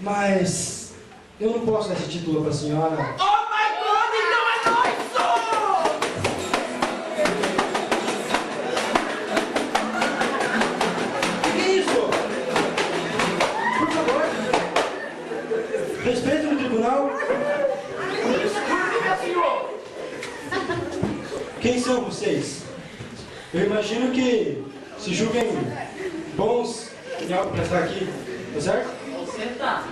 Mas eu não posso dar esse título pra senhora. Oh my God, então é nóis, só! Que é isso? Por favor. Respeito no tribunal. Desculpe, meu senhor! Quem são vocês? Eu imagino que se julguem bons em algo pra estar aqui, tá certo? Você tá.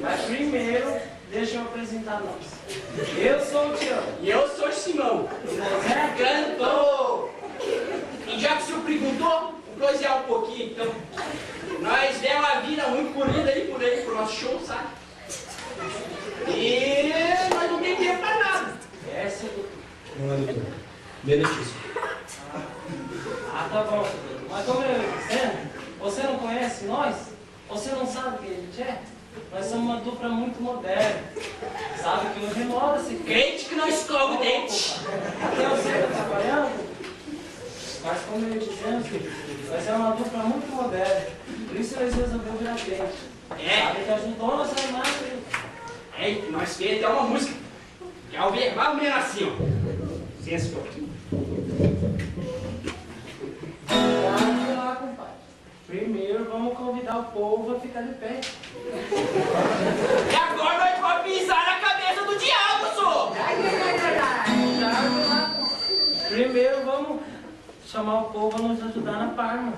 Mas primeiro, deixa eu apresentar nós. Eu sou o Tião. E eu sou o Simão. Você é Cantou! E já que o senhor perguntou, vou prosear um pouquinho, então. Nós demos a vida muito corrida ali por aí pro nosso show, sabe? E nós não tem tempo pra nada. Essa é do... Não é, doutor. Meritíssimo. Ah, tá bom. Mas como eu ia dizendo, você não conhece nós? Você não sabe quem a gente é? Nós somos uma dupla muito moderna. Sabe que hoje moda-se... Crente que não escova o dente. Até você está trabalhando? Mas como eu ia dizendo, nós é uma dupla muito moderna. Por isso nós resolvemos virar crente. É. Sabe que ajudou nossa imagem. É, nós fez até uma música. Que é o verbal mesmo assim, ó. Licença um pouquinho. Vamos lá, compadre. Primeiro vamos convidar o povo a ficar de pé. E agora nós vamos pisar na cabeça do diabo, senhor! Primeiro vamos chamar o povo a nos ajudar na palma.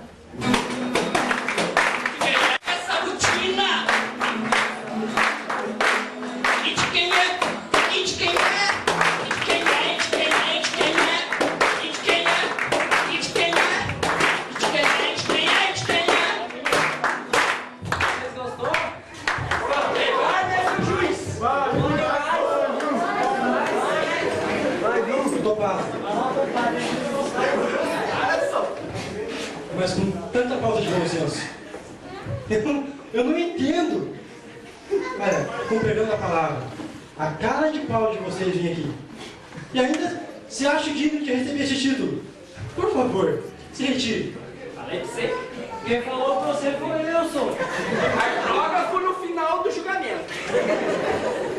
Essa rotina! E de quem é? E de quem é? E de quem é? E de quem é? E de quem é? E de quem é? E de quem é? E de quem é? E de quem é? E de quem é? Vocês gostou? Agora mesmo, juiz! Eu tô parado. Mas com tanta falta de bom senso. Eu não entendo. Olha, compreendendo a palavra, a cara de pau de vocês vir aqui. E ainda se acha digno de receber esse título. Por favor, se retire. Falei pra você. Quem falou pra você foi eu, sou. A droga foi no final do julgamento.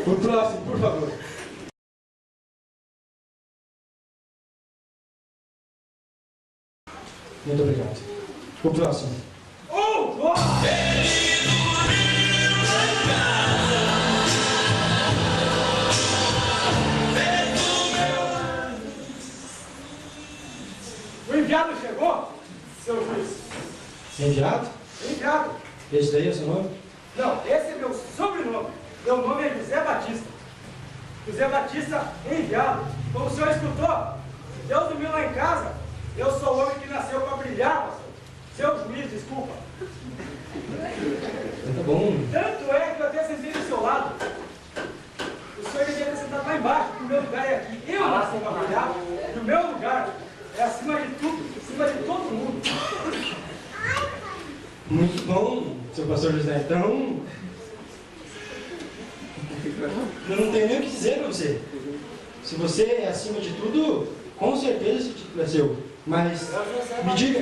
O próximo, por favor. Muito obrigado. O próximo. O enviado chegou, seu juiz? Enviado? Enviado? Esse daí é o seu nome? Não, esse é meu sobrenome. Meu nome é José Batista. José Batista enviado. Como o senhor escutou, Deus dormiu lá em casa. Eu sou o homem que nasceu para brilhar, pastor. Seu juiz, desculpa. Tá bom. Tanto é que eu até sentei do seu lado. O senhor devia ter sentado lá embaixo, porque o meu lugar é aqui. Eu nasci para brilhar. E o meu lugar é acima de tudo, acima de todo mundo. Muito bom, seu pastor José. Então, eu não tenho nem o que dizer pra você. Se você é acima de tudo, com certeza esse título é seu. Mas, me diga.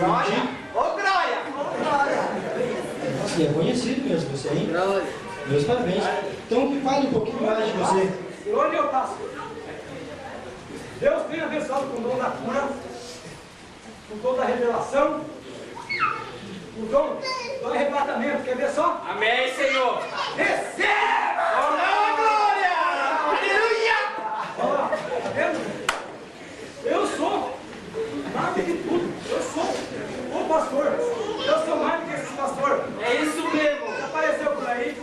Glória! Ô, Glória! Nossa, e é conhecido mesmo você, hein? Meus parabéns. Então, me fale um pouquinho mais de você. E onde eu passo? Deus tem abençoado com o dom da cura, com o dom da revelação, o dom do arrebatamento. Quer ver só? Amém, Senhor! Receba! Oh, não, Glória! Aleluia! Ó, tá vendo? Eu sou mais do que tudo. Eu sou o pastor. Eu sou mais do que esse pastor. É isso mesmo! Apareceu por aí.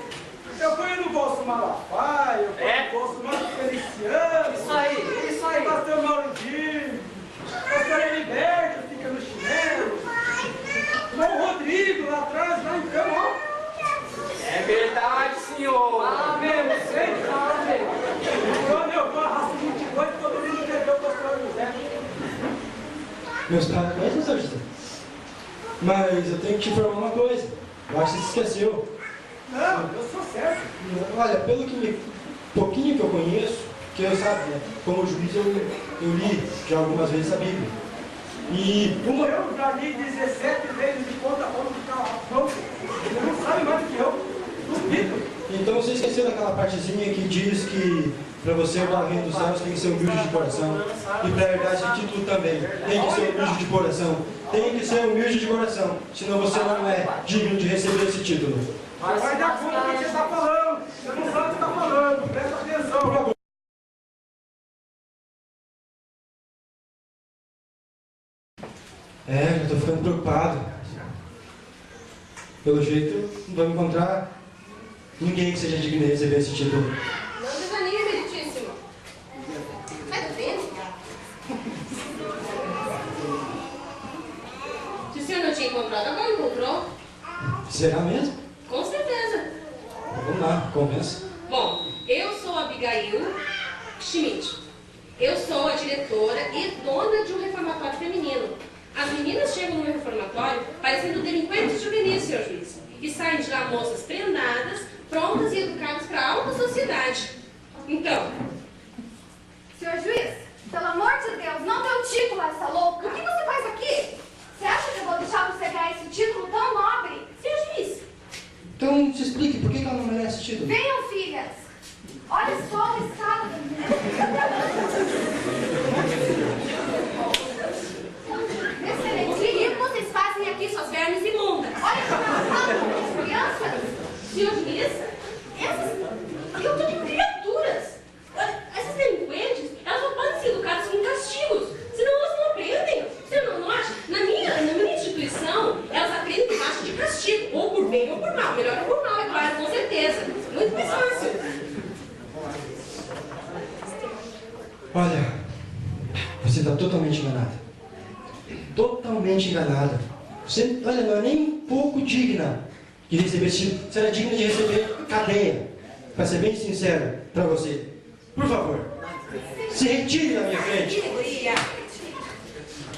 Eu fui no bolso Malafaia, eu fui no bolso Marco Feliciano. Isso aí, isso aí! Pastor Mauridinho, pastor Heriberto fica no chinelo, o Rodrigo lá atrás, lá em cama, ó. É verdade, Senhor! Amém, você sabe. Quando eu vou arrasto 22, todo mundo quer ver o pastor José. Meus parabéns, pastor José. Mas eu tenho que te informar uma coisa. Eu acho que você se esqueceu. Não, eu sou certo. Olha, pelo que pouquinho que eu conheço, que eu sabe, né? Como juiz eu li já algumas vezes a Bíblia. E uma... Eu já li 17 vezes de conta a conta de carro. Você não sabe mais do que eu. Duvido. Então você esqueceu daquela partezinha que diz que para você ir para o reino dos céus tem que ser humilde de coração. E para herdar esse título também tem que ser humilde de coração. Tem que ser humilde de coração. Senão você não é digno de receber esse título. Mas vai dar conta do que você está falando. Você não sabe o que está falando. Presta atenção. Por favor. É, eu tô ficando preocupado. Pelo jeito, não vou encontrar ninguém que seja digno de receber esse título. Não desanime, meritíssimo. Vai doendo? Se o senhor não tinha encontrado, agora encontrou? Será mesmo? Com certeza. Vamos lá, convença. Bom, eu sou Abigail Schmidt. Eu sou a diretora e dona de um reformatório feminino. As meninas chegam no meu reformatório parecendo delinquentes juvenis, senhor juiz. E saem de lá moças prendadas, prontas e educadas para a alta sociedade. Então... Senhor juiz, pelo amor de Deus, não dê o título a essa louca. O que você faz aqui? Você acha que eu vou deixar você ganhar esse título tão nobre? Senhor juiz. Então, se explique, por que ela não merece esse título? Venham, filhas. Olha só o estado da O que vocês fazem aqui, suas vermes imundas? Olha que passado das crianças. Senhor juiz, que tipo de criaturas? Essas delinquentes, elas não podem ser educadas com castigos, senão elas não aprendem. Você não acha? Na minha instituição, elas aprendem debaixo de castigo, ou por bem ou por mal. Melhor é por mal, é claro, com certeza. Muito mais fácil. Olha, você está totalmente enganada. Totalmente enganada. Você, olha, não é nem um pouco digna de receber esse título. Você era digna de receber cadeia. Para ser bem sincero para você. Por favor, se retire da minha frente.